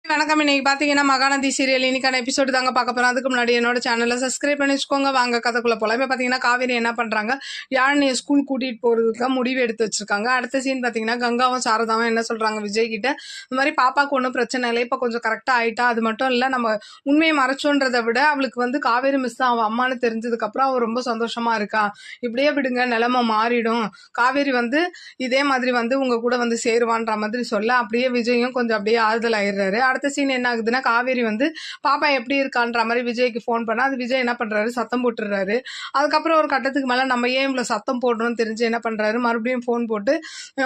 வணக்கம். இன்னைக்கு பாத்தீங்கன்னா மகாநதி சீரியல் இன்னைக்கான எபிசோடு தாங்க பார்க்க போறோம். அதுக்கு முன்னாடி என்னோட சேனலை சப்ஸ்கிரைப் பண்ணி வச்சுக்கோங்க. வாங்க கதைக்குள்ள போலாம். இப்ப பாத்தீங்கன்னா காவேரி என்ன பண்றாங்க, யாழினியை ஸ்கூல் கூட்டிட்டு போறதுக்கு முடிவு எடுத்து வச்சிருக்காங்க. அடுத்த சீன் பாத்தீங்கன்னா கங்காவும் சாரதாவும் என்ன சொல்றாங்க விஜய் கிட்ட, இந்த மாதிரி பாப்பாக்கு ஒன்றும் பிரச்சனை இல்லை, இப்ப கொஞ்சம் கரெக்டா ஆயிட்டா, அது மட்டும் இல்ல நம்ம உண்மையை மறைச்சோன்றதை விட அவளுக்கு வந்து காவேரி மிஸ் தான் அவன் அம்மானு தெரிஞ்சதுக்கு அப்புறம் அவ ரொம்ப சந்தோஷமா இருக்கா. இப்படியே விடுங்க, நிலைமை மாறிடும், காவேரி வந்து இதே மாதிரி வந்து உங்க கூட வந்து சேருவான்ற மாதிரி சொல்ல, அப்படியே விஜயும் கொஞ்சம் அப்படியே ஆறுதல் ஆயிடுறாரு. அடுத்த சீன் என்ன ஆகுதுன்னா, காவேரி வந்து பாப்பா எப்படி இருக்கான்ற மாதிரி விஜய்க்கு ஃபோன் பண்ணா, அது விஜய் என்ன பண்றாரு, சத்தம் போட்டுறாரு. அதுக்கப்புறம் ஒரு கட்டத்துக்கு மேல நம்ம ஏன் இவ்வளவு சத்தம் போடுறோம்னு தெரிஞ்சு என்ன பண்றாரு, மறுபடியும் ஃபோன் போட்டு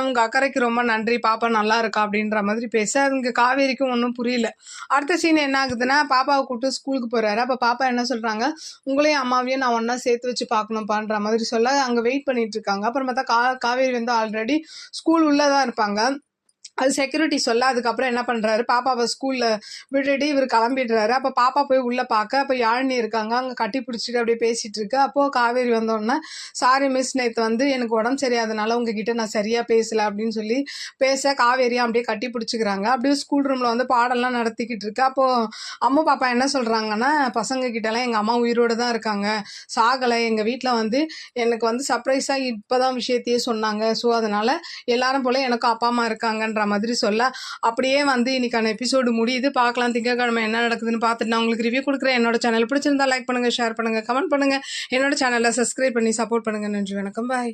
உங்க அக்கறைக்கு ரொம்ப நன்றி, பாப்பா நல்லா இருக்கா அப்படின்ற மாதிரி பேச, அதுங்க காவேரிக்கும் ஒன்றும் புரியல. அடுத்த சீன் என்ன ஆகுதுன்னா, பாப்பாவை கூப்பிட்டு ஸ்கூலுக்கு போறாரு. அப்ப பாப்பா என்ன சொல்றாங்க, உங்களையும் அம்மாவையும் நான் ஒன்னா சேர்த்து வச்சு பார்க்கணும்ப்பான்ற மாதிரி சொல்ல அங்க வெயிட் பண்ணிட்டு இருக்காங்க. அப்புறம் பார்த்தா காவேரி வந்து ஆல்ரெடி ஸ்கூல் உள்ளதான் இருப்பாங்க. அது செக்யூரிட்டி சொல்ல, அதுக்கப்புறம் என்ன பண்றாரு, பாப்பாவை ஸ்கூல்ல விட்டுட்டு இவர் கிளம்பிடுறாரு. அப்ப பாப்பா போய் உள்ள பார்க்க, அப்ப யாழினி இருக்காங்க, அங்க கட்டி பிடிச்சிட்டு அப்படியே பேசிட்டு இருக்கு. அப்போ காவேரி வந்தோடனே, சாரி மிஸ், நேத்து வந்து எனக்கு உடம்பு சரியாதனால உங்ககிட்ட நான் சரியா பேசல அப்படின்னு சொல்லி பேச, காவேரியா அப்படியே கட்டி பிடிச்சிக்கிறாங்க. அப்படியே ஸ்கூல் ரூம்ல வந்து பாடம்லாம் நடத்திக்கிட்டு இருக்கு. அப்போ அம்மா பாப்பா என்ன சொல்றாங்கன்னா, பசங்க கிட்ட எல்லாம் எங்க அம்மா உயிரோட தான் இருக்காங்க, சாகலை, எங்க வீட்டுல வந்து எனக்கு வந்து சர்ப்ரைஸா இப்பதான் விஷயத்தையே சொன்னாங்க, ஸோ அதனால எல்லாரும் போல எனக்கும் அப்பா அம்மா இருக்காங்கன்ற மாதிரி சொல்ல, அப்படியே வந்து இன்னைக்கான எபிசோடு முடியுது. பார்க்கலாம் திங்கட்கிழமை என்ன நடக்குதுன்னு பார்த்துட்டு நான் உங்களுக்கு ரிவ்யூ கொடுக்குறேன். என்னோட சேனல் பிடிச்சிருந்தா லைக் பண்ணுங்க, ஷேர் பண்ணுங்க, கமெண்ட் பண்ணுங்க. என்னோட சேனலை சப்ஸ்கிரைப் பண்ணி சப்போர்ட் பண்ணுங்க. நன்றி, வணக்கம், பாய்.